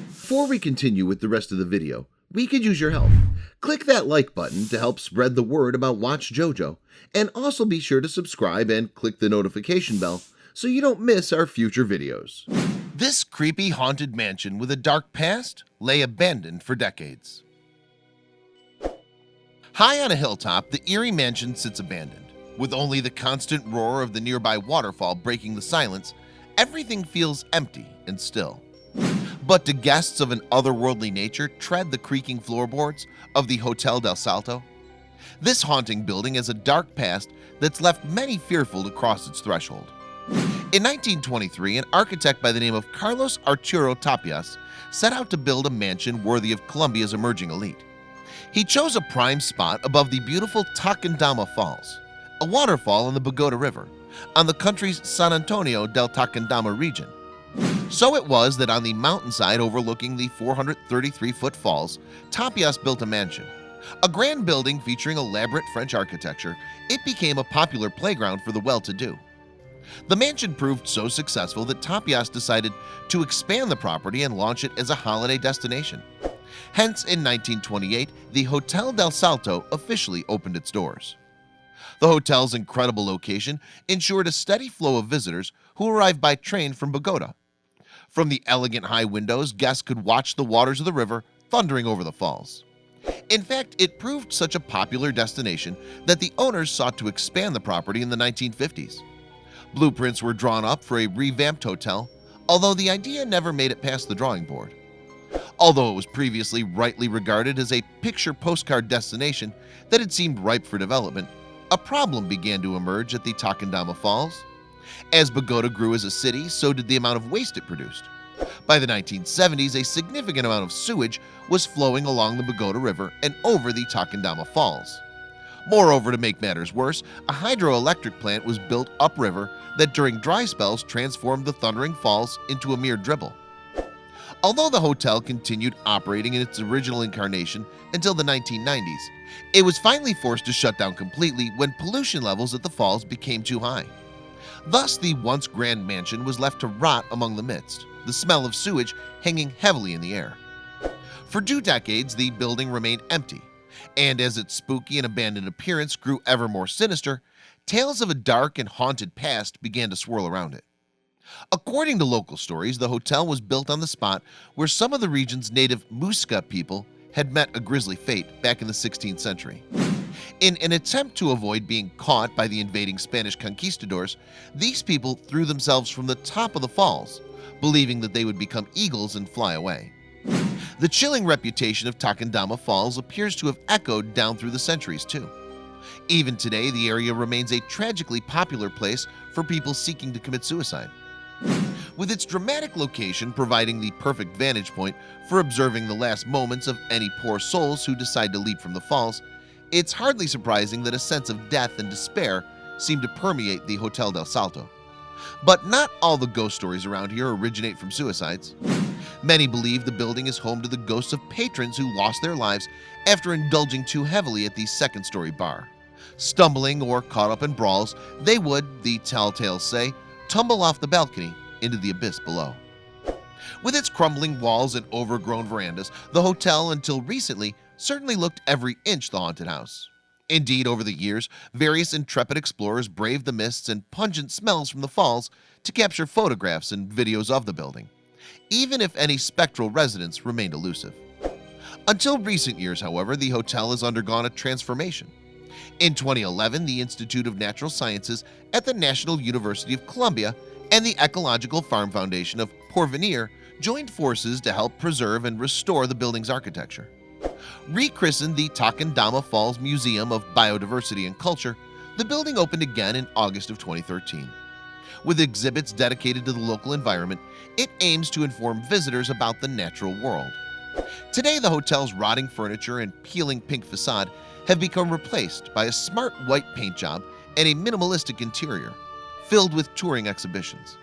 Before we continue with the rest of the video, we could use your help. Click that like button to help spread the word about watchJojo, and also be sure to subscribe and click the notification bell so you don't miss our future videos. This creepy haunted mansion with a dark past lay abandoned for decades. High on a hilltop, the eerie mansion sits abandoned. With only the constant roar of the nearby waterfall breaking the silence, everything feels empty and still. But do guests of an otherworldly nature tread the creaking floorboards of the Hotel del Salto? This haunting building has a dark past that's left many fearful to cross its threshold. In 1923, an architect by the name of Carlos Arturo Tapias set out to build a mansion worthy of Colombia's emerging elite. He chose a prime spot above the beautiful TEQUENDAMA Falls, a waterfall in the Bogota River, on the country's San Antonio del Tequendama region. So it was that on the mountainside overlooking the 433-foot falls, Tapias built a mansion. A grand building featuring elaborate French architecture, it became a popular playground for the well-to-do. The mansion proved so successful that Tapias decided to expand the property and launch it as a holiday destination. Hence, in 1928, the Hotel del Salto officially opened its doors. The hotel's incredible location ensured a steady flow of visitors who arrived by train from Bogota. From the elegant high windows, guests could watch the waters of the river thundering over the falls. In fact, it proved such a popular destination that the owners sought to expand the property in the 1950s. Blueprints were drawn up for a revamped hotel, although the idea never made it past the drawing board. Although it was previously rightly regarded as a picture postcard destination that had seemed ripe for development, a problem began to emerge at the Tequendama Falls. As Bogota grew as a city, so did the amount of waste it produced. By the 1970s, a significant amount of sewage was flowing along the Bogota River and over the Tequendama Falls. Moreover, to make matters worse, a hydroelectric plant was built upriver that during dry spells transformed the thundering falls into a mere dribble. Although the hotel continued operating in its original incarnation until the 1990s, it was finally forced to shut down completely when pollution levels at the falls became too high. Thus, the once grand mansion was left to rot among the midst, the smell of sewage hanging heavily in the air. For 2 decades, the building remained empty, and as its spooky and abandoned appearance grew ever more sinister, tales of a dark and haunted past began to swirl around it. According to local stories, the hotel was built on the spot where some of the region's native MUISCA people had met a grisly fate back in the 16th century. In an attempt to avoid being caught by the invading Spanish conquistadors, these people threw themselves from the top of the falls, believing that they would become eagles and fly away. The chilling reputation of Tequendama Falls appears to have echoed down through the centuries too. Even today, the area remains a tragically popular place for people seeking to commit suicide. With its dramatic location providing the perfect vantage point for observing the last moments of any poor souls who decide to leap from the falls, it's hardly surprising that a sense of death and despair seem to permeate the Hotel del Salto. But not all the ghost stories around here originate from suicides. Many believe the building is home to the ghosts of patrons who lost their lives after indulging too heavily at the second-story bar. Stumbling or caught up in brawls, they would, the telltales say, tumble off the balcony into the abyss below. With its crumbling walls and overgrown verandas, the hotel until recently certainly looked every inch the haunted house. Indeed, over the years, various intrepid explorers braved the mists and pungent smells from the falls to capture photographs and videos of the building, even if any spectral residents remained elusive. Until recent years, however, the hotel has undergone a transformation. In 2011, the Institute of Natural Sciences at the National University of Columbia and the Ecological Farm Foundation of Porvenir joined forces to help preserve and restore the building's architecture. Rechristened the Tequendama Falls Museum of Biodiversity and Culture, the building opened again in August of 2013. With exhibits dedicated to the local environment, it aims to inform visitors about the natural world. Today, the hotel's rotting furniture and peeling pink facade have become replaced by a smart white paint job and a minimalistic interior, filled with touring exhibitions.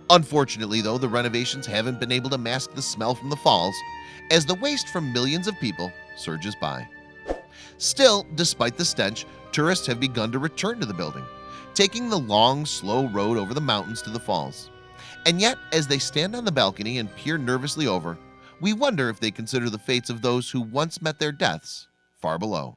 Unfortunately, though, the renovations haven't been able to mask the smell from the falls as the waste from millions of people surges by. Still, despite the stench, tourists have begun to return to the building, taking the long, slow road over the mountains to the falls. And yet, as they stand on the balcony and peer nervously over, we wonder if they consider the fates of those who once met their deaths far below.